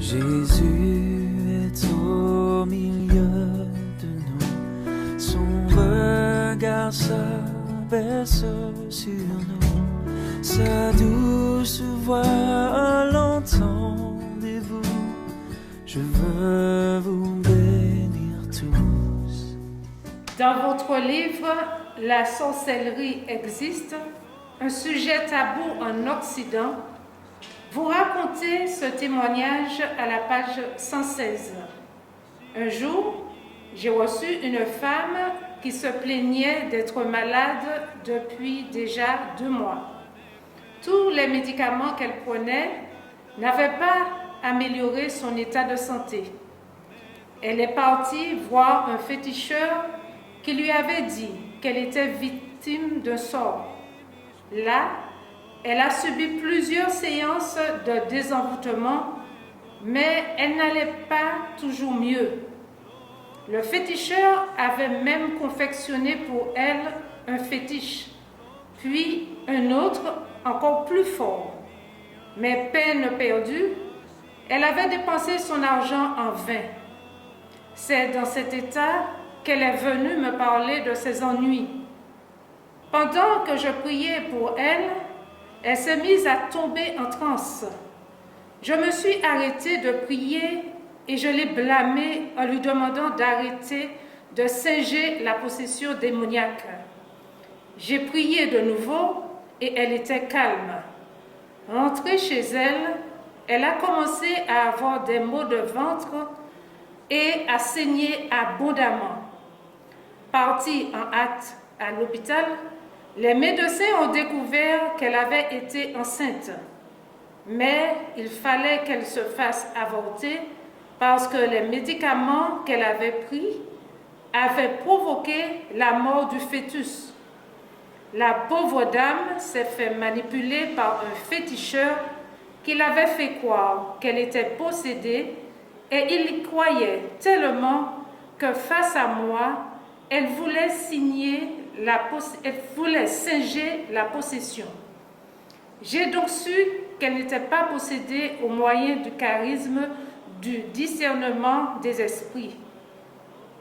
Jésus est au milieu de nous, son regard s'abaisse sur nous, sa douce voix l'entendez-vous, je veux vous bénir tous. Dans votre livre « La sorcellerie existe », un sujet tabou en Occident, vous racontez ce témoignage à la page 116. Un jour, j'ai reçu une femme qui se plaignait d'être malade depuis déjà 2 mois. Tous les médicaments qu'elle prenait n'avaient pas amélioré son état de santé. Elle est partie voir un féticheur qui lui avait dit qu'elle était victime d'un sort. Là, elle a subi plusieurs séances de désenvoûtement, mais elle n'allait pas toujours mieux. Le féticheur avait même confectionné pour elle un fétiche, puis un autre encore plus fort. Mais peine perdue, elle avait dépensé son argent en vain. C'est dans cet état qu'elle est venue me parler de ses ennuis. Pendant que je priais pour elle, elle s'est mise à tomber en transe. Je me suis arrêtée de prier et je l'ai blâmée en lui demandant d'arrêter de singer la possession démoniaque. J'ai prié de nouveau et elle était calme. Rentrée chez elle, elle a commencé à avoir des maux de ventre et à saigner abondamment. Partie en hâte à l'hôpital, les médecins ont découvert qu'elle avait été enceinte. Mais il fallait qu'elle se fasse avorter parce que les médicaments qu'elle avait pris avaient provoqué la mort du fœtus. La pauvre dame s'est fait manipuler par un féticheur qui l'avait fait croire qu'elle était possédée et il y croyait tellement que face à moi, elle voulait singer la possession. J'ai donc su qu'elle n'était pas possédée au moyen du charisme du discernement des esprits.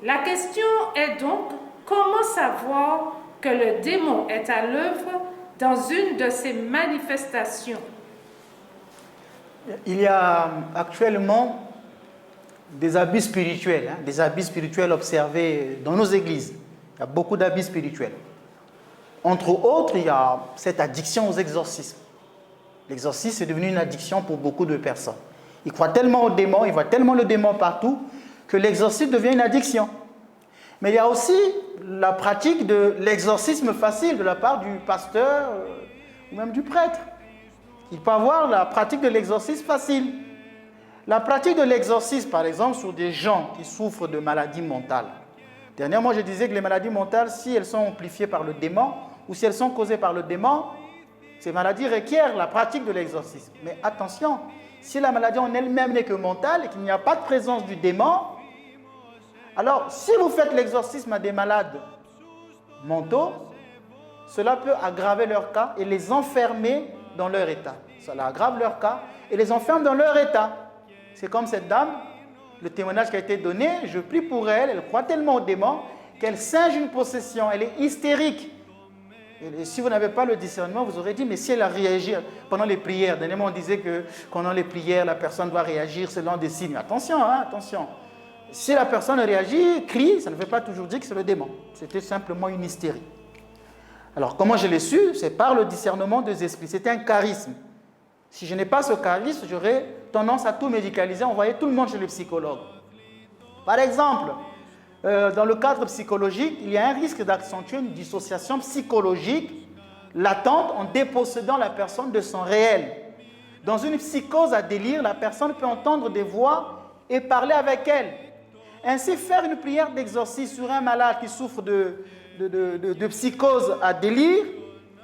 La question est donc, comment savoir que le démon est à l'œuvre dans une de ces manifestations? Il y a actuellement des abus spirituels observés dans nos églises. Il y a beaucoup d'abus spirituels. Entre autres, il y a cette addiction aux exorcismes. L'exorcisme est devenu une addiction pour beaucoup de personnes. Ils croient tellement au démon, ils voient tellement le démon partout, que l'exorcisme devient une addiction. Mais il y a aussi la pratique de l'exorcisme facile de la part du pasteur ou même du prêtre. Il peut avoir la pratique de l'exorcisme facile. La pratique de l'exorcisme, par exemple, sur des gens qui souffrent de maladies mentales. Dernièrement, je disais que les maladies mentales, si elles sont amplifiées par le démon ou si elles sont causées par le démon, ces maladies requièrent la pratique de l'exorcisme. Mais attention, si la maladie en elle-même n'est que mentale et qu'il n'y a pas de présence du démon, alors si vous faites l'exorcisme à des malades mentaux, cela peut aggraver leur cas et les enfermer dans leur état. Cela aggrave leur cas et les enferme dans leur état. C'est comme cette dame, le témoignage qui a été donné, je prie pour elle, elle croit tellement au démon qu'elle singe une possession, elle est hystérique. Et si vous n'avez pas le discernement, vous aurez dit, mais si elle a réagi pendant les prières, dernièrement on disait que pendant les prières, la personne doit réagir selon des signes. Attention, attention. Si la personne réagit, crie, ça ne veut pas toujours dire que c'est le démon. C'était simplement une hystérie. Alors comment je l'ai su? C'est par le discernement des esprits. C'était un charisme. Si je n'ai pas ce charisme, j'aurais tendance à tout médicaliser, envoyer tout le monde chez le psychologue. Par exemple, dans le cadre psychologique, il y a un risque d'accentuer une dissociation psychologique latente en dépossédant la personne de son réel. Dans une psychose à délire, la personne peut entendre des voix et parler avec elle. Ainsi, faire une prière d'exorcisme sur un malade qui souffre de psychose à délire,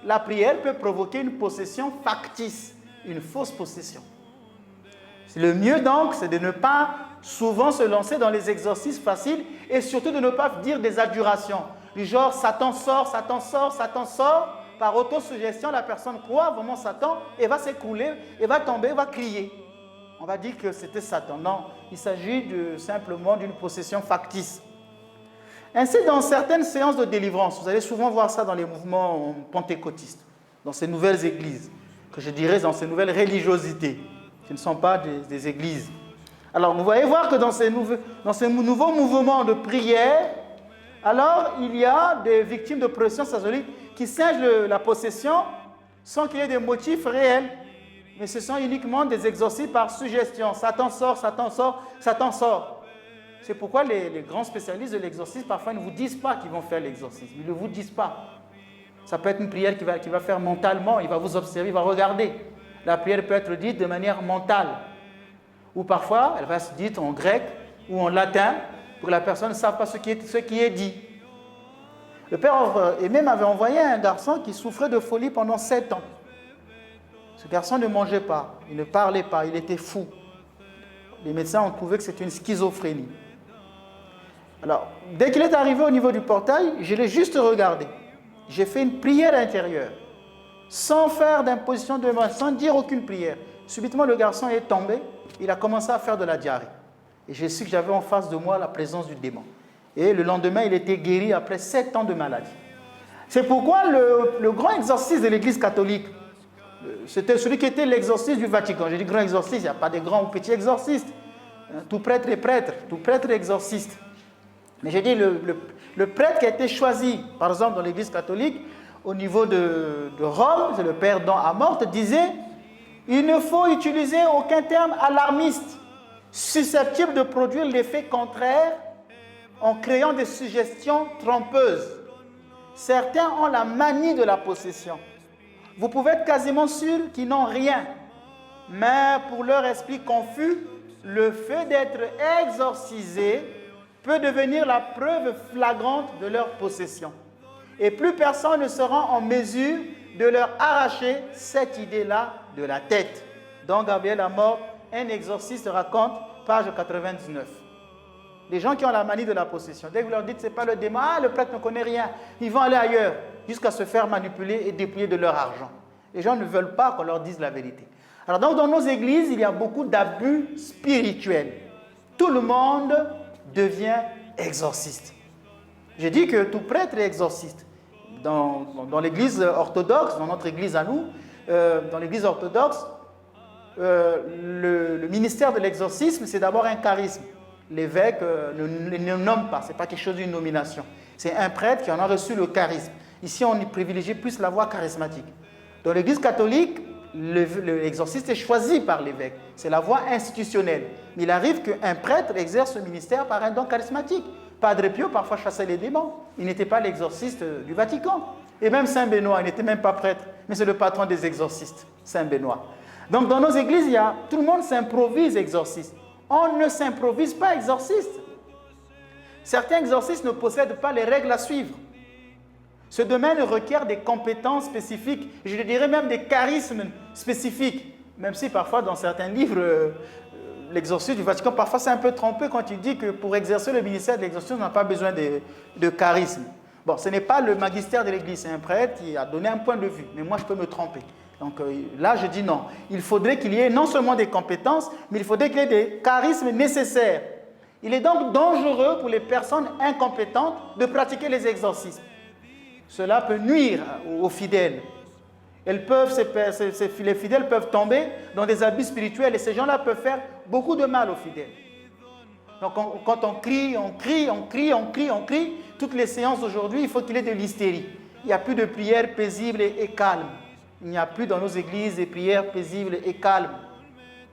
la prière peut provoquer une possession factice, une fausse possession. Le mieux donc, c'est de ne pas souvent se lancer dans les exorcismes faciles et surtout de ne pas dire des adjurations. Du genre, Satan sort, Satan sort, Satan sort. Par autosuggestion, la personne croit vraiment Satan et va s'écrouler, et va tomber, va crier. on va dire que c'était Satan. Non, il s'agit simplement d'une possession factice. Ainsi, dans certaines séances de délivrance, vous allez souvent voir ça dans les mouvements pentecôtistes, dans ces nouvelles églises, que je dirais dans ces nouvelles religiosités, qui ne sont pas des églises. Alors, vous voyez voir que dans ces nouveaux mouvements de prière, alors il y a des victimes de possession satanique qui singent la possession sans qu'il y ait des motifs réels. Mais ce sont uniquement des exorcismes par suggestion. Satan sort, Satan sort, Satan sort. C'est pourquoi les grands spécialistes de l'exorcisme, parfois, ne vous disent pas qu'ils vont faire l'exorcisme. Ils ne vous disent pas. Ça peut être une prière qu'il va faire mentalement. Il va vous observer, il va regarder. La prière peut être dite de manière mentale. Ou parfois, elle va se dire en grec ou en latin pour que la personne ne sache pas ce qui est dit. Le père Aimé m'avait envoyé un garçon qui souffrait de folie pendant 7 ans. Ce garçon ne mangeait pas, il ne parlait pas, il était fou. Les médecins ont trouvé que c'était une schizophrénie. Alors, dès qu'il est arrivé au niveau du portail, je l'ai juste regardé. J'ai fait une prière intérieure, sans faire d'imposition de main, sans dire aucune prière. Subitement, le garçon est tombé, il a commencé à faire de la diarrhée. Et j'ai su que j'avais en face de moi la présence du démon. Et le lendemain, il était guéri après 7 ans de maladie. C'est pourquoi le grand exorciste de l'Église catholique, c'était celui qui était l'exorciste du Vatican. J'ai dit grand exorciste, il n'y a pas de grand ou petit exorciste. Tout prêtre est prêtre, tout prêtre est exorciste. Mais j'ai dit le prêtre qui a été choisi, par exemple dans l'Église catholique, au niveau de Rome, c'est le père Don Amorte, disait il ne faut utiliser aucun terme alarmiste, susceptible de produire l'effet contraire en créant des suggestions trompeuses. Certains ont la manie de la possession. Vous pouvez être quasiment sûr qu'ils n'ont rien. Mais pour leur esprit confus, le fait d'être exorcisé peut devenir la preuve flagrante de leur possession. Et plus personne ne sera en mesure de leur arracher cette idée-là de la tête. Donc Gabriel Amorth, un exorciste, raconte, page 99. Les gens qui ont la manie de la possession, dès que vous leur dites que ce n'est pas le démon, le prêtre ne connaît rien, ils vont aller ailleurs, jusqu'à se faire manipuler et dépouiller de leur argent. Les gens ne veulent pas qu'on leur dise la vérité. Alors donc dans nos églises, il y a beaucoup d'abus spirituels. Tout le monde devient exorciste. J'ai dit que tout prêtre est exorciste. Dans l'église orthodoxe, dans notre église à nous, dans l'église orthodoxe, le ministère de l'exorcisme, c'est d'abord un charisme. L'évêque ne nomme pas, ce n'est pas quelque chose d'une nomination. C'est un prêtre qui en a reçu le charisme. Ici, on y privilégie plus la voie charismatique. Dans l'église catholique, l'exorciste est choisi par l'évêque. C'est la voie institutionnelle. Mais il arrive qu'un prêtre exerce ce ministère par un don charismatique. Padre Pio parfois chassait les démons. Il n'était pas l'exorciste du Vatican. Et même Saint Benoît, il n'était même pas prêtre, mais c'est le patron des exorcistes, Saint Benoît. Donc dans nos églises, tout le monde s'improvise exorciste. On ne s'improvise pas exorciste. Certains exorcistes ne possèdent pas les règles à suivre. Ce domaine requiert des compétences spécifiques, je dirais même des charismes spécifiques. Même si parfois dans certains livres, l'exorcisme du Vatican, parfois c'est un peu trompé quand il dit que pour exercer le ministère de l'exorcisme, on n'a pas besoin de charisme. Bon, ce n'est pas le magistère de l'Église, c'est un prêtre qui a donné un point de vue, mais moi je peux me tromper. Donc là je dis non, il faudrait qu'il y ait non seulement des compétences, mais il faudrait qu'il y ait des charismes nécessaires. Il est donc dangereux pour les personnes incompétentes de pratiquer les exorcismes. Cela peut nuire aux fidèles. Les fidèles peuvent tomber dans des abus spirituels et ces gens-là peuvent faire beaucoup de mal aux fidèles. Donc quand on crie, toutes les séances d'aujourd'hui, il faut qu'il y ait de l'hystérie. Il n'y a plus de prières paisibles et calmes. Il n'y a plus dans nos églises des prières paisibles et calmes.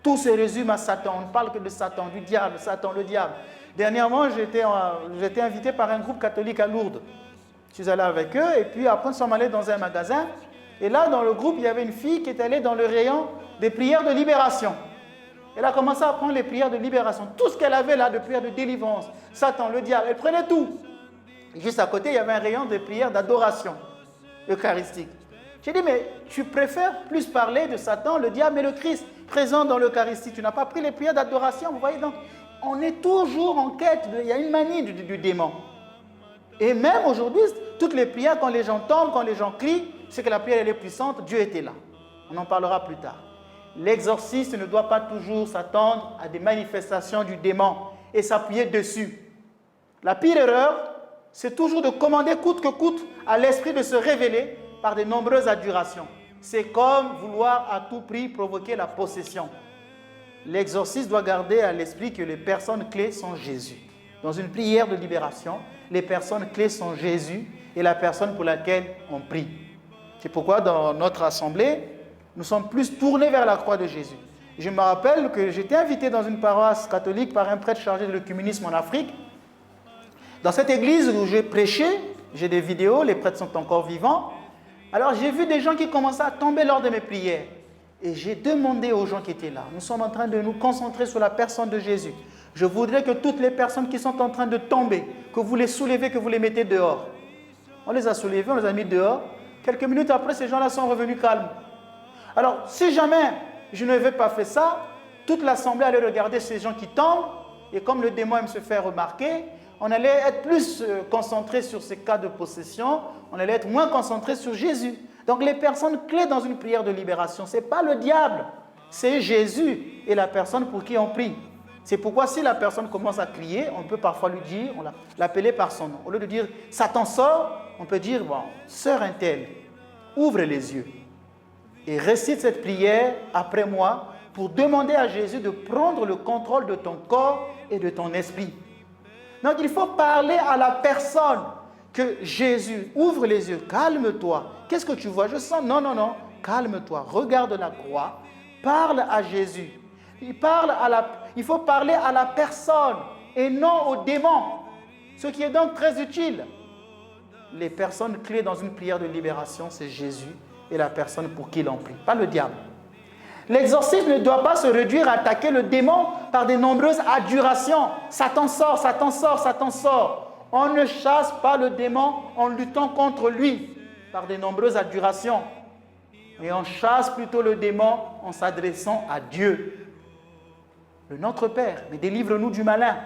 Tout se résume à Satan. On ne parle que de Satan, du diable, Satan, le diable. Dernièrement, j'étais invité par un groupe catholique à Lourdes. Je suis allé avec eux et puis après, nous sommes allés dans un magasin. Et là, dans le groupe, il y avait une fille qui est allée dans le rayon des prières de libération. Elle a commencé à prendre les prières de libération. Tout ce qu'elle avait là de prières de délivrance, Satan, le diable, elle prenait tout. Et juste à côté, il y avait un rayon de prières d'adoration eucharistique. J'ai dit, mais tu préfères plus parler de Satan, le diable et le Christ présents dans l'Eucharistie. Tu n'as pas pris les prières d'adoration. Vous voyez donc, on est toujours en quête, il y a une manie du démon. Et même aujourd'hui, toutes les prières, quand les gens tombent, quand les gens crient, c'est que la prière elle est puissante, Dieu était là. On en parlera plus tard. l'exorciste ne doit pas toujours s'attendre à des manifestations du démon et s'appuyer dessus. La pire erreur, c'est toujours de commander coûte que coûte à l'esprit de se révéler par de nombreuses adjurations. C'est comme vouloir à tout prix provoquer la possession. L'exorciste doit garder à l'esprit que les personnes clés sont Jésus. Dans une prière de libération, les personnes clés sont Jésus et la personne pour laquelle on prie. C'est pourquoi dans notre assemblée, nous sommes plus tournés vers la croix de Jésus. Je me rappelle que j'étais invité dans une paroisse catholique par un prêtre chargé de l'œcuménisme en Afrique. Dans cette église où j'ai prêché, j'ai des vidéos, les prêtres sont encore vivants. Alors j'ai vu des gens qui commençaient à tomber lors de mes prières. Et j'ai demandé aux gens qui étaient là, nous sommes en train de nous concentrer sur la personne de Jésus. Je voudrais que toutes les personnes qui sont en train de tomber, que vous les soulevez, que vous les mettez dehors. On les a soulevés, on les a mis dehors. Quelques minutes après, ces gens-là sont revenus calmes. Alors, si jamais je n'avais pas fait ça, toute l'assemblée allait regarder ces gens qui tombent. Et comme le démon aime se faire remarquer, on allait être plus concentré sur ces cas de possession, on allait être moins concentré sur Jésus. Donc les personnes clés dans une prière de libération, ce n'est pas le diable, c'est Jésus et la personne pour qui on prie. C'est pourquoi si la personne commence à crier, on peut parfois lui dire, on l'appeler par son nom. Au lieu de dire « Satan sort », on peut dire bon, « Sœur Intel, ouvre les yeux et récite cette prière après moi pour demander à Jésus de prendre le contrôle de ton corps et de ton esprit. » Donc il faut parler à la personne que Jésus ouvre les yeux, calme-toi. Qu'est-ce que tu vois? Je sens, non, calme-toi, regarde la croix, parle à Jésus. Il faut parler à la personne et non au démon, ce qui est donc très utile. Les personnes clés dans une prière de libération, c'est Jésus et la personne pour qui l'on prie, pas le diable. L'exorcisme ne doit pas se réduire à attaquer le démon par de nombreuses adjurations. Satan sort, Satan sort, Satan sort. On ne chasse pas le démon en luttant contre lui par de nombreuses adjurations. Mais on chasse plutôt le démon en s'adressant à Dieu. Le Notre Père, mais délivre-nous du malin.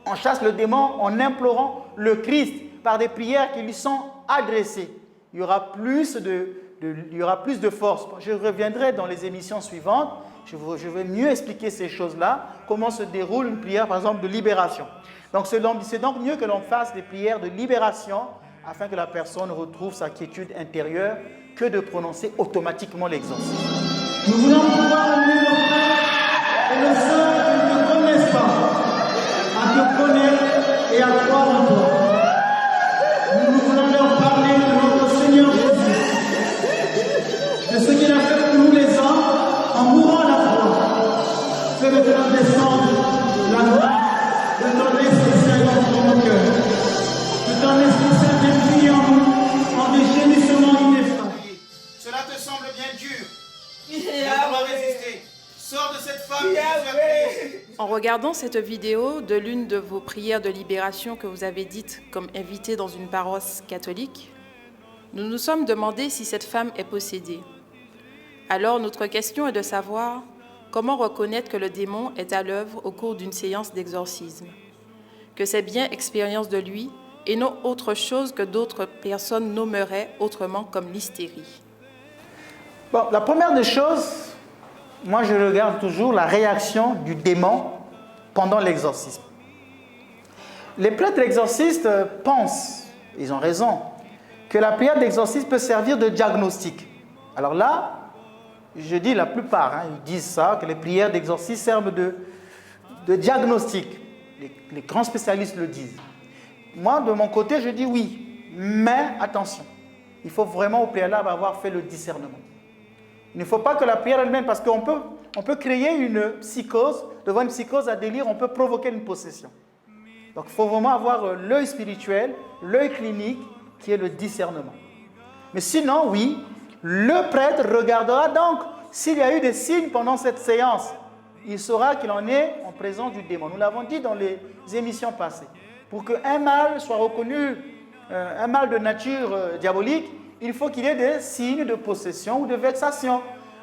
On chasse le démon en implorant le Christ par des prières qui lui sont adressées. Il y aura plus de force. Je reviendrai dans les émissions suivantes. Je vais mieux expliquer ces choses-là, comment se déroule une prière, par exemple, de libération. Donc, c'est donc mieux que l'on fasse des prières de libération afin que la personne retrouve sa quiétude intérieure que de prononcer automatiquement l'exorcisme. Nous voulons pouvoir amener nos frères et nos sœurs qui ne te connaissent pas à te connaître et à croire en toi. Nous voulons leur parler de notre Seigneur Jésus, de ce qu'il a fait pour nous les hommes en mourant à la croix. Fais maintenant descendre la gloire de ton Esprit Saint dans nos cœurs, que ton Esprit Saint vienne en nous en des gémissements ineffrables. Cela te semble bien dur. Tu dois résister. Sors de cette femme qui nous a créés. En regardant cette vidéo de l'une de vos prières de libération que vous avez dites comme invitée dans une paroisse catholique, nous nous sommes demandé si cette femme est possédée. Alors notre question est de savoir comment reconnaître que le démon est à l'œuvre au cours d'une séance d'exorcisme, que c'est bien expérience de lui et non autre chose que d'autres personnes nommeraient autrement comme l'hystérie. Bon, la première des choses, moi je regarde toujours la réaction du démon pendant l'exorcisme. Les prêtres exorcistes pensent, ils ont raison, que la prière d'exorcisme peut servir de diagnostic. Alors là, je dis la plupart, ils disent ça, que les prières d'exorcisme servent de diagnostic. Les grands spécialistes le disent. Moi, de mon côté, je dis oui, mais attention, il faut vraiment au préalable avoir fait le discernement. Il ne faut pas que la prière elle-même, parce qu'on peut créer une psychose, devant une psychose à délire, on peut provoquer une possession. Donc il faut vraiment avoir l'œil spirituel, l'œil clinique, qui est le discernement. Mais sinon, oui, le prêtre regardera donc s'il y a eu des signes pendant cette séance. Il saura qu'il en est en présence du démon. Nous l'avons dit dans les émissions passées. Pour qu'un mal soit reconnu, un mal de nature diabolique, il faut qu'il y ait des signes de possession ou de vexation.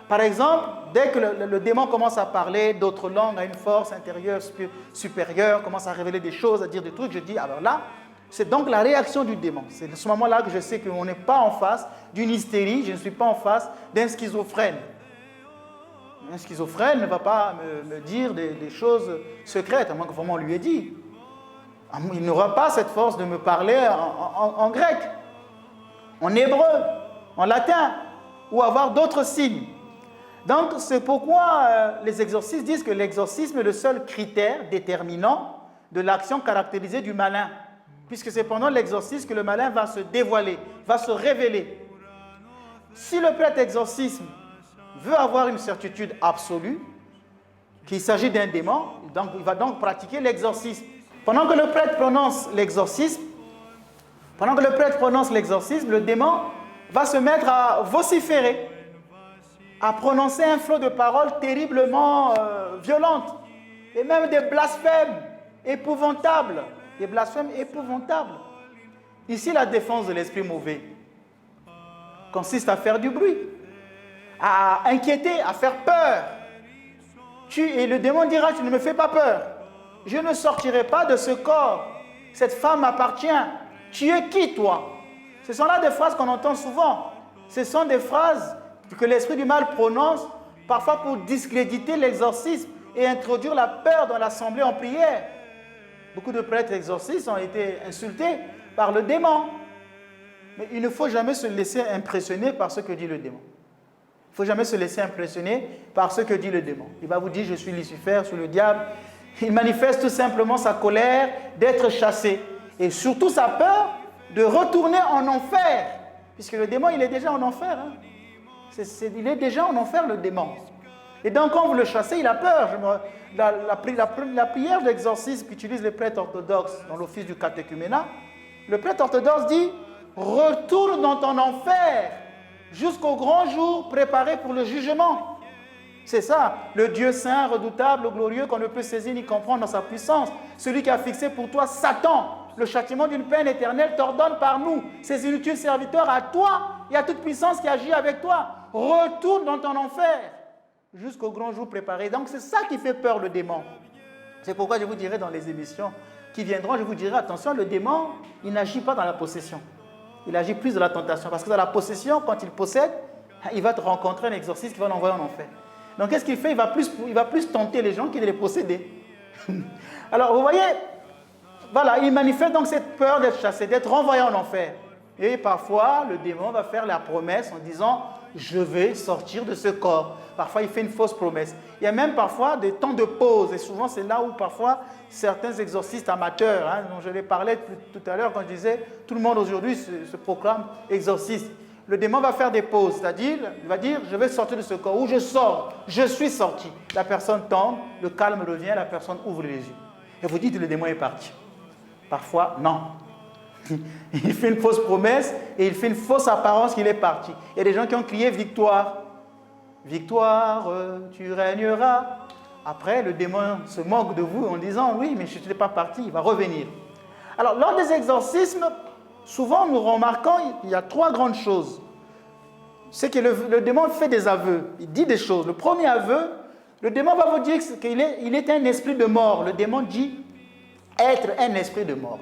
Par exemple, dès que le démon commence à parler d'autres langues, à une force intérieure supérieure, commence à révéler des choses, à dire des trucs, je dis, alors là, c'est donc la réaction du démon. C'est à ce moment-là que je sais qu'on n'est pas en face d'une hystérie, je ne suis pas en face d'un schizophrène. Un schizophrène ne va pas me dire des choses secrètes, à moins que vraiment on lui ait dit. Il n'aura pas cette force de me parler en grec, en hébreu, en latin, ou avoir d'autres signes. Donc, c'est pourquoi les exorcistes disent que l'exorcisme est le seul critère déterminant de l'action caractérisée du malin, puisque c'est pendant l'exorcisme que le malin va se dévoiler, va se révéler. Si le prêtre exorcisme veut avoir une certitude absolue qu'il s'agit d'un démon, donc il va donc pratiquer l'exorcisme. Pendant que le prêtre prononce l'exorcisme, le démon va se mettre à vociférer, à prononcer un flot de paroles terriblement violentes, et même des blasphèmes épouvantables. Ici, la défense de l'esprit mauvais consiste à faire du bruit, à inquiéter, à faire peur. Et le démon dira, tu ne me fais pas peur. Je ne sortirai pas de ce corps. Cette femme m'appartient. Tu es qui, toi? Ce sont là des phrases qu'on entend souvent. Ce sont des phrases que l'esprit du mal prononce, parfois pour discréditer l'exorcisme et introduire la peur dans l'assemblée en prière. Beaucoup de prêtres exorcistes ont été insultés par le démon. Mais il ne faut jamais se laisser impressionner par ce que dit le démon. Il ne faut jamais se laisser impressionner par ce que dit le démon. Il va vous dire, je suis Lucifer, je suis le diable. Il manifeste tout simplement sa colère d'être chassé. Et surtout sa peur de retourner en enfer. Puisque le démon, il est déjà en enfer. Hein. Il est déjà en enfer, le démon. Et donc, quand vous le chassez, il a peur. La prière d'exorcisme qu'utilisent les prêtres orthodoxes dans l'office du catéchuménat, le prêtre orthodoxe dit, retourne dans ton enfer jusqu'au grand jour préparé pour le jugement. C'est ça, le Dieu saint, redoutable, glorieux, qu'on ne peut saisir ni comprendre dans sa puissance. Celui qui a fixé pour toi Satan, le châtiment d'une peine éternelle, t'ordonne par nous, ses inutiles serviteurs, à toi et à toute puissance qui agit avec toi. Retourne dans ton enfer jusqu'au grand jour préparé. Donc c'est ça qui fait peur le démon. C'est pourquoi je vous dirai dans les émissions qui viendront, je vous dirai, attention, le démon, il n'agit pas dans la possession. Il agit plus dans la tentation. Parce que dans la possession, quand il possède, il va te rencontrer un exorciste qui va l'envoyer en enfer. Donc qu'est-ce qu'il fait? Il va plus tenter les gens qu'il de les posséder. Alors vous voyez, voilà, il manifeste donc cette peur d'être chassé, d'être renvoyé en enfer. Et parfois, le démon va faire la promesse en disant, je vais sortir de ce corps. Parfois, il fait une fausse promesse. Il y a même parfois des temps de pause. Et souvent, c'est là où parfois certains exorcistes amateurs, dont je l'ai parlé tout à l'heure quand je disais, tout le monde aujourd'hui se proclame exorciste. Le démon va faire des pauses, c'est-à-dire, il va dire, je vais sortir de ce corps. Où je sors, je suis sorti. La personne tombe, le calme revient, la personne ouvre les yeux. Et vous dites, le démon est parti. Parfois, non. Il fait une fausse promesse et il fait une fausse apparence qu'il est parti. Il y a des gens qui ont crié victoire. Victoire, tu régneras. Après, le démon se moque de vous en disant, oui, mais je n'étais pas parti, il va revenir. Alors, lors des exorcismes, souvent nous remarquons qu'il y a trois grandes choses. C'est que le démon fait des aveux, il dit des choses. Le premier aveu, le démon va vous dire qu'il est un esprit de mort. Le démon dit être un esprit de mort.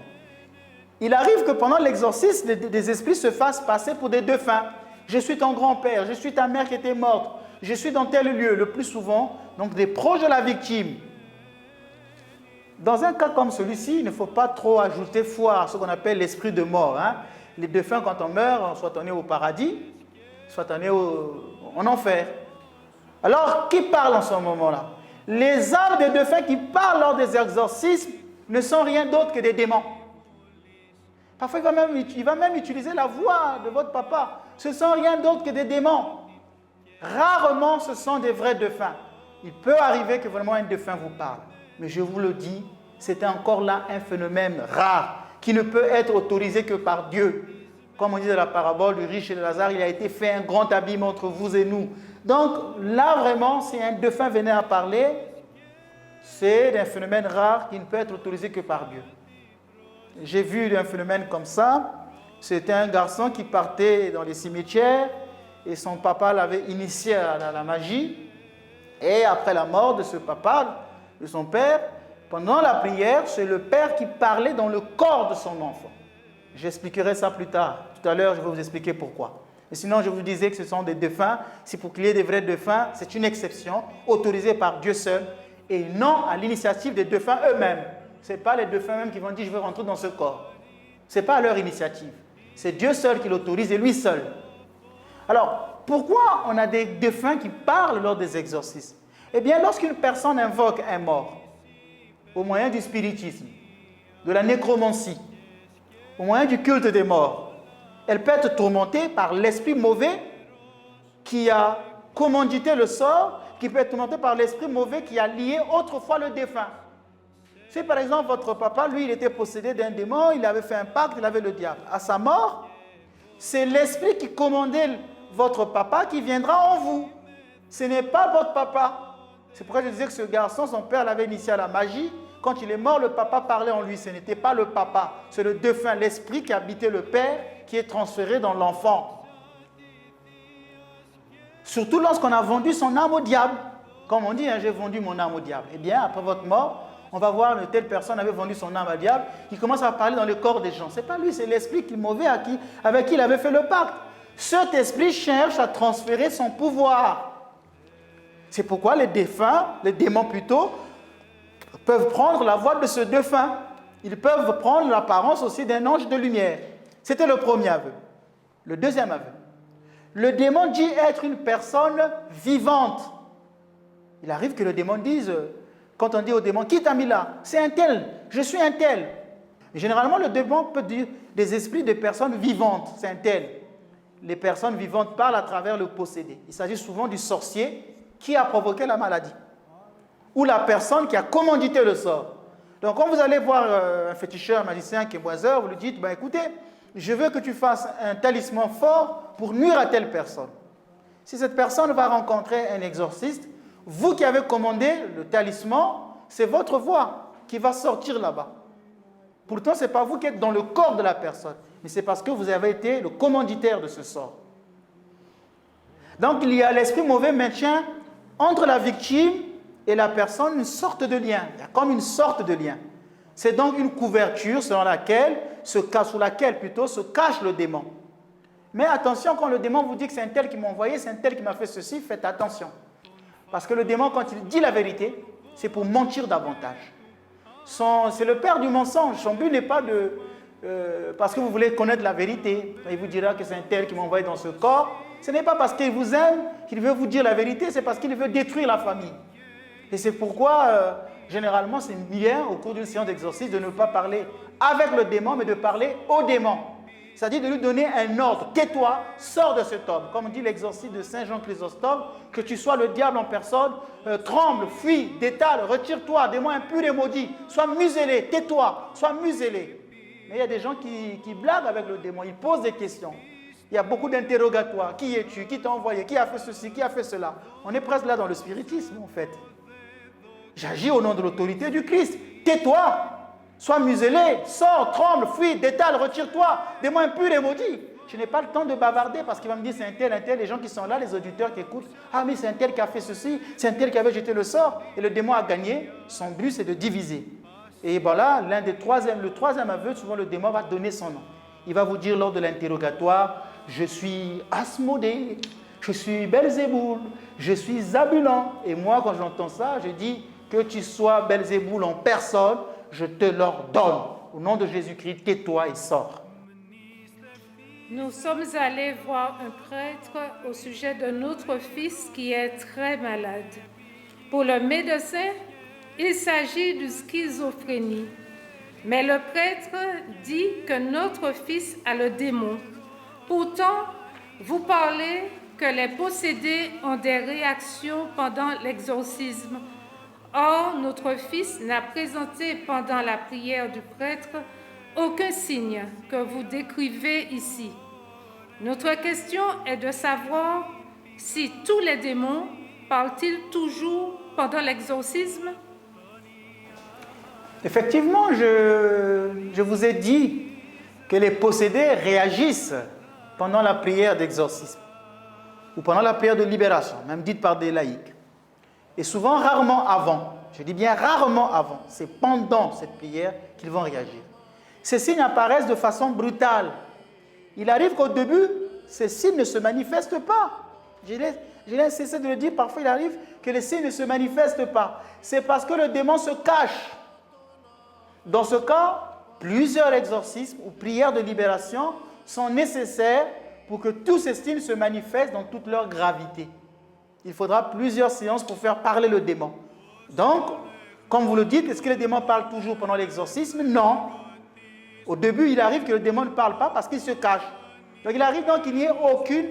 Il arrive que pendant l'exorcisme, des esprits se fassent passer pour des défunts. Je suis ton grand-père, je suis ta mère qui était morte, je suis dans tel lieu, le plus souvent, donc des proches de la victime. Dans un cas comme celui-ci, il ne faut pas trop ajouter foi à ce qu'on appelle l'esprit de mort. Les défunts, quand on meurt, soit on est au paradis, soit on est en enfer. Alors, qui parle en ce moment-là? Les âmes des défunts qui parlent lors des exorcismes ne sont rien d'autre que des démons. Parfois, il va même utiliser la voix de votre papa. Ce ne sont rien d'autre que des démons. Rarement, ce sont des vrais défunts. Il peut arriver que vraiment un défunt vous parle. Mais je vous le dis, c'est encore là un phénomène rare qui ne peut être autorisé que par Dieu. Comme on dit dans la parabole du riche et de Lazare, il a été fait un grand abîme entre vous et nous. Donc là, vraiment, si un défunt venait à parler, c'est un phénomène rare qui ne peut être autorisé que par Dieu. J'ai vu un phénomène comme ça. C'était un garçon qui partait dans les cimetières et son papa l'avait initié à la magie. Et après la mort de ce papa, de son père, pendant la prière, c'est le père qui parlait dans le corps de son enfant. J'expliquerai ça plus tard. Tout à l'heure, je vais vous expliquer pourquoi. Et sinon, je vous disais que ce sont des défunts. Si pour qu'il y ait des vrais défunts, c'est une exception autorisée par Dieu seul et non à l'initiative des défunts eux-mêmes. Ce n'est pas les défunts eux-mêmes qui vont dire « je veux rentrer dans ce corps ». Ce n'est pas à leur initiative. C'est Dieu seul qui l'autorise et lui seul. Alors, pourquoi on a des défunts qui parlent lors des exorcismes? Eh bien, lorsqu'une personne invoque un mort, au moyen du spiritisme, de la nécromancie, au moyen du culte des morts, elle peut être tourmentée par l'esprit mauvais qui a commandité le sort, qui peut être tourmentée par l'esprit mauvais qui a lié autrefois le défunt. Si par exemple votre papa, lui, il était possédé d'un démon, il avait fait un pacte, il avait le diable. À sa mort, c'est l'esprit qui commandait votre papa qui viendra en vous. Ce n'est pas votre papa. C'est pourquoi je disais que ce garçon, son père l'avait initié à la magie. Quand il est mort, le papa parlait en lui. Ce n'était pas le papa, c'est le défunt, l'esprit qui habitait le père, qui est transféré dans l'enfant. Surtout lorsqu'on a vendu son âme au diable. Comme on dit, hein, j'ai vendu mon âme au diable. Eh bien, après votre mort, on va voir une telle personne avait vendu son âme au diable, qui commence à parler dans le corps des gens. Ce n'est pas lui, c'est l'esprit qui est mauvais avec qui il avait fait le pacte. Cet esprit cherche à transférer son pouvoir. C'est pourquoi les défunts, les démons plutôt, peuvent prendre la voix de ce défunt. Ils peuvent prendre l'apparence aussi d'un ange de lumière. C'était le premier aveu. Le deuxième aveu. Le démon dit être une personne vivante. Il arrive que le démon dise, quand on dit au démon, qui t'a mis là? C'est un tel, je suis un tel. Et généralement, le démon peut dire des esprits de personnes vivantes, c'est un tel. Les personnes vivantes parlent à travers le possédé. Il s'agit souvent du sorcier qui a provoqué la maladie. Ou la personne qui a commandité le sort. Donc quand vous allez voir un féticheur, un magicien, un kémoiseur, vous lui dites, ben, écoutez, je veux que tu fasses un talisman fort pour nuire à telle personne. Si cette personne va rencontrer un exorciste, vous qui avez commandé le talisman, c'est votre voix qui va sortir là-bas. Pourtant, ce n'est pas vous qui êtes dans le corps de la personne, mais c'est parce que vous avez été le commanditaire de ce sort. Donc il y a l'esprit mauvais maintient entre la victime et la personne une sorte de lien. Il y a comme une sorte de lien. C'est donc une couverture sous laquelle se cache le démon. Mais attention, quand le démon vous dit que c'est un tel qui m'a envoyé, c'est un tel qui m'a fait ceci, faites attention. Parce que le démon, quand il dit la vérité, c'est pour mentir davantage. C'est le père du mensonge. Son but n'est pas de... parce que vous voulez connaître la vérité. Il vous dira que c'est un tel qui m'a envoyé dans ce corps. Ce n'est pas parce qu'il vous aime qu'il veut vous dire la vérité, c'est parce qu'il veut détruire la famille. Et c'est pourquoi, généralement, c'est bien, au cours d'une séance d'exorcisme, de ne pas parler avec le démon, mais de parler au démon. C'est-à-dire de lui donner un ordre. Tais-toi, sors de cet homme. Comme dit l'exorcisme de Saint Jean Chrysostome, que tu sois le diable en personne, tremble, fuis, détale, retire-toi, démon impur et maudit. Sois muselé, tais-toi, sois muselé. Mais il y a des gens qui blaguent avec le démon, ils posent des questions. Il y a beaucoup d'interrogatoires. Qui es-tu? Qui t'a envoyé? Qui a fait ceci? Qui a fait cela? On est presque là dans le spiritisme, en fait. J'agis au nom de l'autorité du Christ. Tais-toi, sois muselé, sors, tremble, fuis, détale, retire-toi, démon impur et maudit. Je n'ai pas le temps de bavarder parce qu'il va me dire c'est un tel, les gens qui sont là, les auditeurs qui écoutent, ah mais c'est un tel qui a fait ceci, c'est un tel qui avait jeté le sort, et le démon a gagné, son but c'est de diviser. Et voilà, le troisième aveu, souvent le démon va donner son nom. Il va vous dire lors de l'interrogatoire, je suis Asmodée, je suis Belzéboul, je suis Zabulan. Et moi quand j'entends ça, je dis que tu sois Belzéboul en personne, je te l'ordonne. Au nom de Jésus-Christ, tais-toi et sors. Nous sommes allés voir un prêtre au sujet de notre fils qui est très malade. Pour le médecin, il s'agit de schizophrénie. Mais le prêtre dit que notre fils a le démon. Pourtant, vous parlez que les possédés ont des réactions pendant l'exorcisme. Or, notre fils n'a présenté pendant la prière du prêtre aucun signe que vous décrivez ici. Notre question est de savoir si tous les démons parlent-ils toujours pendant l'exorcisme? Effectivement, je vous ai dit que les possédés réagissent pendant la prière d'exorcisme ou pendant la prière de libération, même dite par des laïcs. Et souvent, rarement avant. Je dis bien rarement avant. C'est pendant cette prière qu'ils vont réagir. Ces signes apparaissent de façon brutale. Il arrive qu'au début, ces signes ne se manifestent pas. Je l'ai cessé de le dire, parfois il arrive que les signes ne se manifestent pas. C'est parce que le démon se cache. Dans ce cas, plusieurs exorcismes ou prières de libération sont nécessaires pour que tous ces signes se manifestent dans toute leur gravité. Il faudra plusieurs séances pour faire parler le démon. Donc, comme vous le dites, est-ce que le démon parle toujours pendant l'exorcisme? Non. Au début, il arrive que le démon ne parle pas parce qu'il se cache. Donc, il arrive donc qu'il n'y ait aucune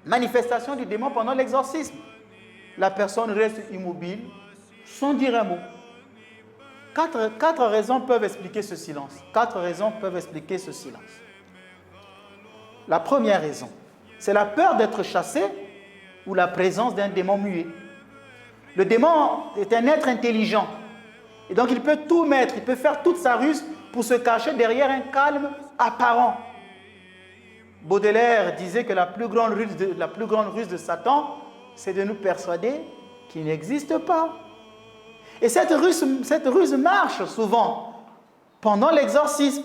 manifestation du démon pendant l'exorcisme. La personne reste immobile sans dire un mot. Quatre raisons peuvent expliquer ce silence. 4 raisons peuvent expliquer ce silence. La première raison, c'est la peur d'être chassé ou la présence d'un démon muet. Le démon est un être intelligent. Et donc il peut tout mettre, il peut faire toute sa ruse pour se cacher derrière un calme apparent. Baudelaire disait que la plus grande ruse de Satan, c'est de nous persuader qu'il n'existe pas. Et cette ruse marche souvent pendant l'exorcisme.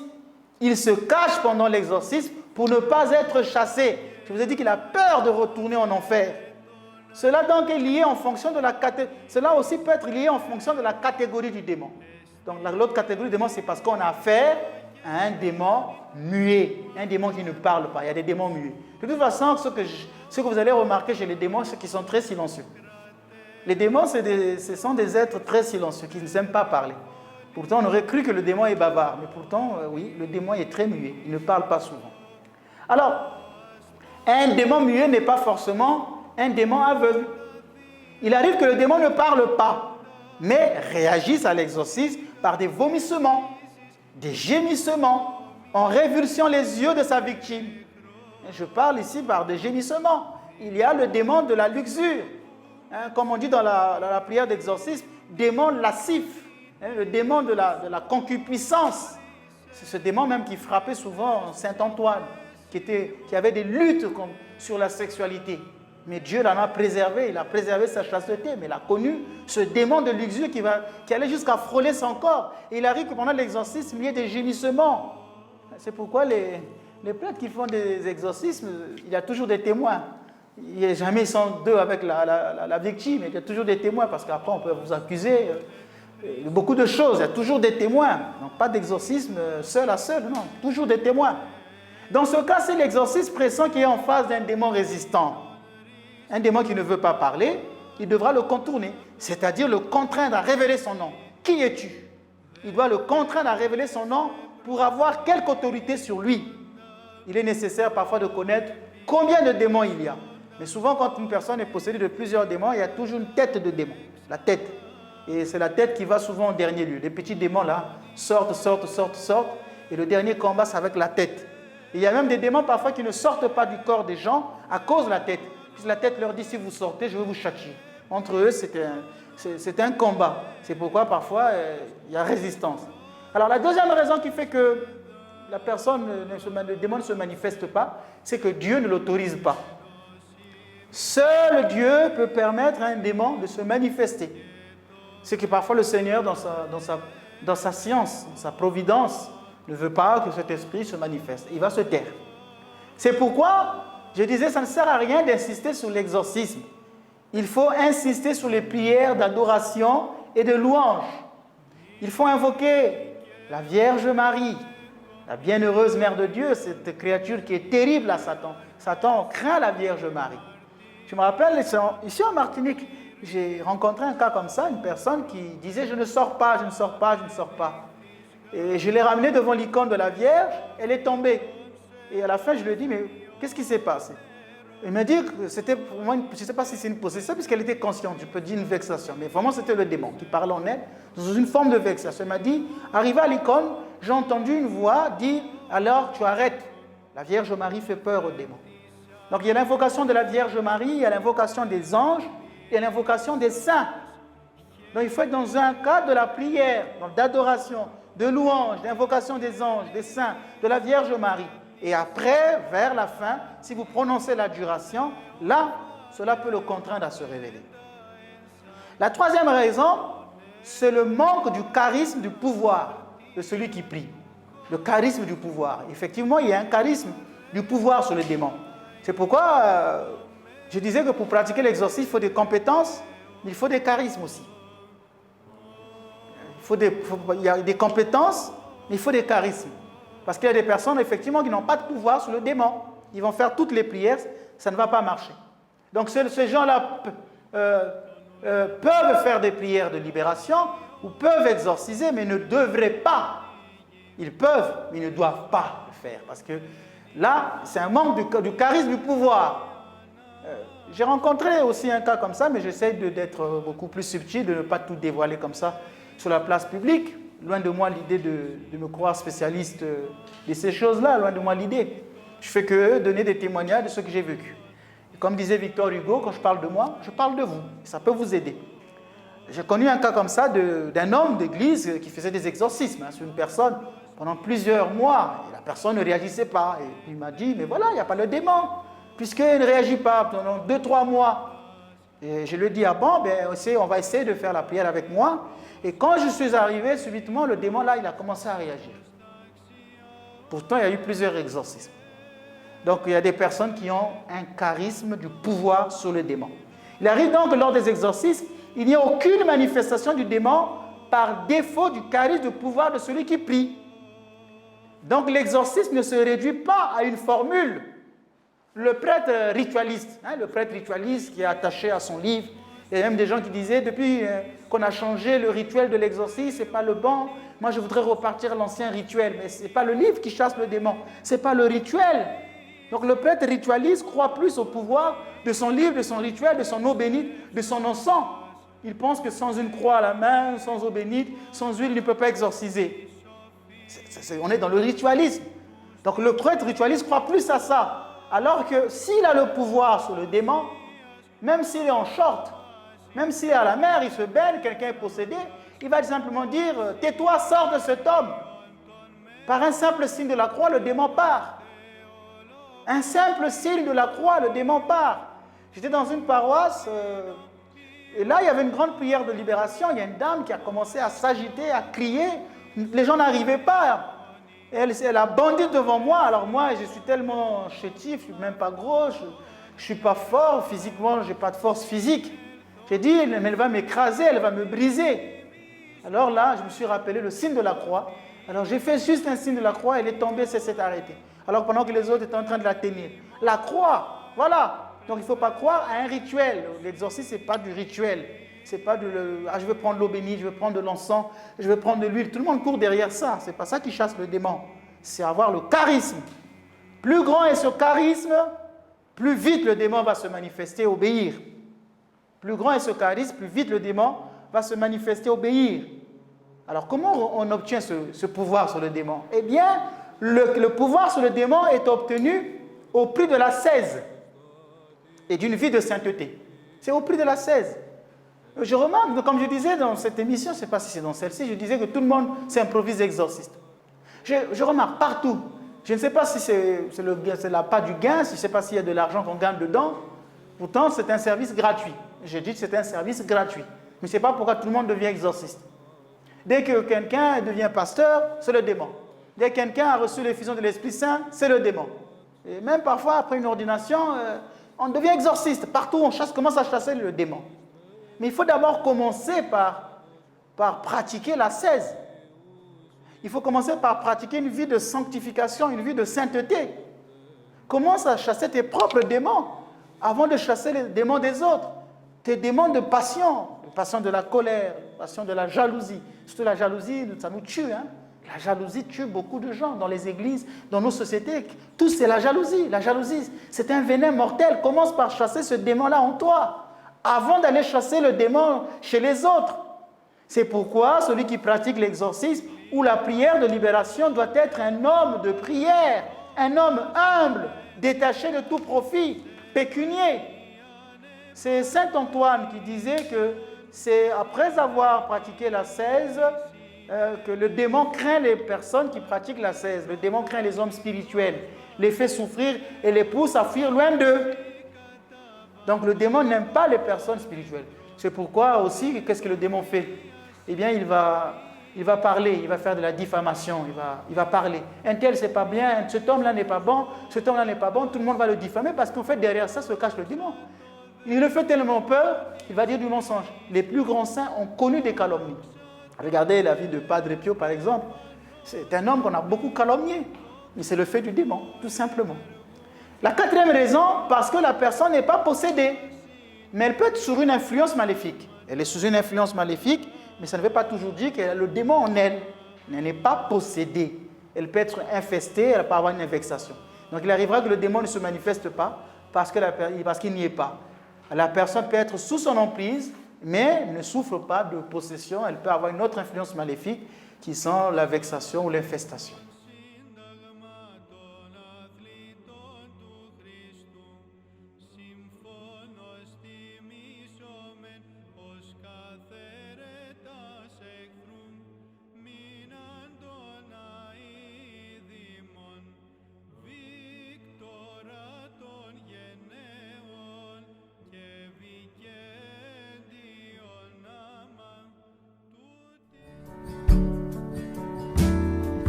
Il se cache pendant l'exorcisme pour ne pas être chassé. Je vous ai dit qu'il a peur de retourner en enfer. Cela donc est lié en fonction de Cela aussi peut être lié en fonction de la catégorie du démon. Donc l'autre catégorie du démon, c'est parce qu'on a affaire à un démon muet, un démon qui ne parle pas. Il y a des démons muets. De toute façon, ce que vous allez remarquer chez les démons, c'est qu'ils sont très silencieux. Les démons, ce sont des êtres très silencieux, qui ne s'aiment pas parler. Pourtant, on aurait cru que le démon est bavard, mais pourtant, oui, le démon est très muet, il ne parle pas souvent. Alors, un démon muet n'est pas forcément un démon aveugle. Il arrive que le démon ne parle pas, mais réagisse à l'exorcisme par des vomissements, des gémissements, en révulsant les yeux de sa victime. Je parle ici par des gémissements. Il y a le démon de la luxure. Comme on dit dans la prière d'exorcisme, démon lascif, le démon de la concupiscence. C'est ce démon même qui frappait souvent Saint Antoine, qui avait des luttes sur la sexualité. Mais Dieu l'en a préservé, il a préservé sa chasteté, mais il a connu ce démon de luxure qui allait jusqu'à frôler son corps. Et il arrive que pendant l'exorcisme, il y ait des gémissements. C'est pourquoi les prêtres qui font des exorcismes, il y a toujours des témoins. Il n'y a jamais ils sont deux avec la victime, il y a toujours des témoins, parce qu'après on peut vous accuser de beaucoup de choses, il y a toujours des témoins. Donc pas d'exorcisme seul à seul, non, toujours des témoins. Dans ce cas, c'est l'exorcisme pressant qui est en face d'un démon résistant. Un démon qui ne veut pas parler, il devra le contourner, c'est-à-dire le contraindre à révéler son nom. Qui es-tu? Il doit le contraindre à révéler son nom pour avoir quelque autorité sur lui. Il est nécessaire parfois de connaître combien de démons il y a. Mais souvent, quand une personne est possédée de plusieurs démons, il y a toujours une tête de démon, la tête. Et c'est la tête qui va souvent en dernier lieu. Les petits démons là sortent, et le dernier combat, c'est avec la tête. Et il y a même des démons parfois qui ne sortent pas du corps des gens à cause de la tête. Puis la tête leur dit, si vous sortez, je vais vous châtier. Entre eux, c'est un combat. C'est pourquoi parfois, il y a résistance. Alors la deuxième raison qui fait que le démon ne se manifeste pas, c'est que Dieu ne l'autorise pas. Seul Dieu peut permettre à un démon de se manifester. C'est que parfois le Seigneur, dans sa science, dans sa providence, ne veut pas que cet esprit se manifeste. Il va se taire. C'est pourquoi, je disais, ça ne sert à rien d'insister sur l'exorcisme. Il faut insister sur les prières d'adoration et de louange. Il faut invoquer la Vierge Marie, la bienheureuse Mère de Dieu, cette créature qui est terrible à Satan. Satan craint la Vierge Marie. Je me rappelle, ici en Martinique, j'ai rencontré un cas comme ça, une personne qui disait « je ne sors pas, je ne sors pas, je ne sors pas ». Et je l'ai ramenée devant l'icône de la Vierge, elle est tombée. Et à la fin, je lui ai dit « mais qu'est-ce qui s'est passé ?» Il m'a dit que c'était pour moi, je ne sais pas si c'est une possession, puisqu'elle était consciente, je peux dire une vexation, mais vraiment c'était le démon qui parlait en elle, dans une forme de vexation. Elle m'a dit, arrivé à l'icône, j'ai entendu une voix dire, alors tu arrêtes. La Vierge Marie fait peur au démon. Donc il y a l'invocation de la Vierge Marie, il y a l'invocation des anges, et l'invocation des saints. Donc il faut être dans un cadre de la prière, d'adoration, de louange, d'invocation des anges, des saints, de la Vierge Marie. Et après, vers la fin, si vous prononcez l'adjuration, là, cela peut le contraindre à se révéler. La troisième raison, c'est le manque du charisme du pouvoir de celui qui prie. Le charisme du pouvoir. Effectivement, il y a un charisme du pouvoir sur le démon. C'est pourquoi je disais que pour pratiquer l'exorcisme, il faut des compétences, mais il faut des charismes aussi. Il y a des compétences, mais il faut des charismes. Parce qu'il y a des personnes, effectivement, qui n'ont pas de pouvoir sur le démon. Ils vont faire toutes les prières, ça ne va pas marcher. Donc ces gens-là peuvent faire des prières de libération ou peuvent exorciser, mais ne devraient pas. Ils peuvent, mais ils ne doivent pas le faire. Parce que là, c'est un manque du charisme du pouvoir. J'ai rencontré aussi un cas comme ça, mais j'essaie d'être beaucoup plus subtil, de ne pas tout dévoiler comme ça sur la place publique. Loin de moi l'idée de me croire spécialiste de ces choses-là, loin de moi l'idée. Je fais que donner des témoignages de ce que j'ai vécu. Et comme disait Victor Hugo, quand je parle de moi, je parle de vous. Ça peut vous aider. J'ai connu un cas comme ça d'un homme d'église qui faisait des exorcismes sur une personne pendant plusieurs mois. Et la personne ne réagissait pas. Et il m'a dit, mais voilà, il n'y a pas le démon, puisqu'il ne réagit pas pendant 2-3 mois. Et je lui ai dit, ah bon, ben, on va essayer de faire la prière avec moi. Et quand je suis arrivé, subitement, le démon, là, il a commencé à réagir. Pourtant, il y a eu plusieurs exorcismes. Donc, il y a des personnes qui ont un charisme du pouvoir sur le démon. Il arrive donc que lors des exorcismes, il n'y a aucune manifestation du démon par défaut du charisme du pouvoir de celui qui prie. Donc, l'exorcisme ne se réduit pas à une formule. Le prêtre ritualiste, le prêtre ritualiste qui est attaché à son livre, il y a même des gens qui disaient, depuis qu'on a changé le rituel de l'exorcisme, ce n'est pas le bon, moi je voudrais repartir à l'ancien rituel, mais ce n'est pas le livre qui chasse le démon, ce n'est pas le rituel. Donc le prêtre ritualiste croit plus au pouvoir de son livre, de son rituel, de son eau bénite, de son encens. Il pense que sans une croix à la main, sans eau bénite, sans huile, il ne peut pas exorciser. On est dans le ritualisme. Donc le prêtre ritualiste croit plus à ça. Alors que s'il a le pouvoir sur le démon, même s'il est en short, même s'il est à la mer, il se baigne, quelqu'un est possédé, il va simplement dire « Tais-toi, sors de cet homme ». Par un simple signe de la croix, le démon part. Un simple signe de la croix, le démon part. J'étais dans une paroisse, et là, il y avait une grande prière de libération. Il y a une dame qui a commencé à s'agiter, à crier. Les gens n'arrivaient pas. Elle a bondi devant moi. Alors moi, je suis tellement chétif, je ne suis même pas gros, je ne suis pas fort physiquement, je n'ai pas de force physique. J'ai dit, mais elle va m'écraser, elle va me briser. Alors là, je me suis rappelé le signe de la croix. Alors j'ai fait juste un signe de la croix, elle est tombée, elle s'est arrêtée. Alors pendant que les autres étaient en train de la tenir. La croix, voilà. Donc il ne faut pas croire à un rituel. L'exorcisme, ce n'est pas du rituel. C'est pas je vais prendre l'eau bénite, je vais prendre de l'encens, je vais prendre de l'huile. Tout le monde court derrière ça. Ce n'est pas ça qui chasse le démon. C'est avoir le charisme. Plus grand est ce charisme, plus vite le démon va se manifester, obéir. Plus grand est ce charisme, plus vite le démon va se manifester, obéir. Alors comment on obtient ce pouvoir sur le démon? Eh bien, le pouvoir sur le démon est obtenu au prix de l'ascèse et d'une vie de sainteté. C'est au prix de l'ascèse. Je remarque, comme je disais dans cette émission, je ne sais pas si c'est dans celle-ci, je disais que tout le monde s'improvise exorciste. Je remarque partout. Je ne sais pas si c'est la part du gain, je ne sais pas s'il y a de l'argent qu'on gagne dedans. Pourtant, c'est un service gratuit. J'ai dit que c'est un service gratuit. Mais ce n'est pas pourquoi tout le monde devient exorciste. Dès que quelqu'un devient pasteur, c'est le démon. Dès que quelqu'un a reçu l'effusion de l'Esprit Saint, c'est le démon. Et même parfois, après une ordination, on devient exorciste. Partout, on commence à chasser le démon. Mais il faut d'abord commencer par pratiquer l'ascèse. Il faut commencer par pratiquer une vie de sanctification, une vie de sainteté. Commence à chasser tes propres démons avant de chasser les démons des autres. Tes démons de passion de la colère, passion de la jalousie. Surtout la jalousie, ça nous tue. La jalousie tue beaucoup de gens dans les églises, dans nos sociétés. Tout, c'est la jalousie. La jalousie, c'est un venin mortel. Commence par chasser ce démon-là en toi, avant d'aller chasser le démon chez les autres. C'est pourquoi celui qui pratique l'exorcisme ou la prière de libération doit être un homme de prière, un homme humble, détaché de tout profit, pécunier. C'est saint Antoine qui disait que c'est après avoir pratiqué l'ascèse que le démon craint les personnes qui pratiquent l'ascèse. Le démon craint les hommes spirituels, les fait souffrir et les pousse à fuir loin d'eux. Donc le démon n'aime pas les personnes spirituelles. C'est pourquoi aussi, qu'est-ce que le démon fait? Eh bien, il va il va parler, il va faire de la diffamation, il va parler. Un tel, c'est pas bien, cet homme-là n'est pas bon, cet homme-là n'est pas bon, tout le monde va le diffamer parce qu'en fait, derrière ça se cache le démon. Il le fait tellement peur, il va dire du mensonge. Les plus grands saints ont connu des calomnies. Regardez la vie de Padre Pio, par exemple. C'est un homme qu'on a beaucoup calomnié, mais c'est le fait du démon, tout simplement. La quatrième raison, parce que la personne n'est pas possédée, mais elle peut être sous une influence maléfique. Elle est sous une influence maléfique, mais ça ne veut pas toujours dire qu'elle a le démon en elle. Elle n'est pas possédée. Elle peut être infestée, elle peut avoir une vexation. Donc il arrivera que le démon ne se manifeste pas parce qu'il n'y est pas. La personne peut être sous son emprise, mais ne souffre pas de possession. Elle peut avoir une autre influence maléfique qui sont la vexation ou l'infestation.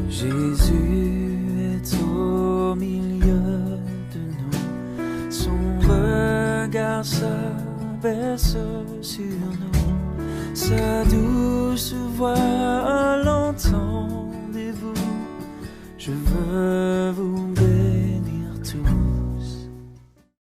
Jésus est au milieu de nous, son regard s'abaisse sur nous, sa douce voix l'entend.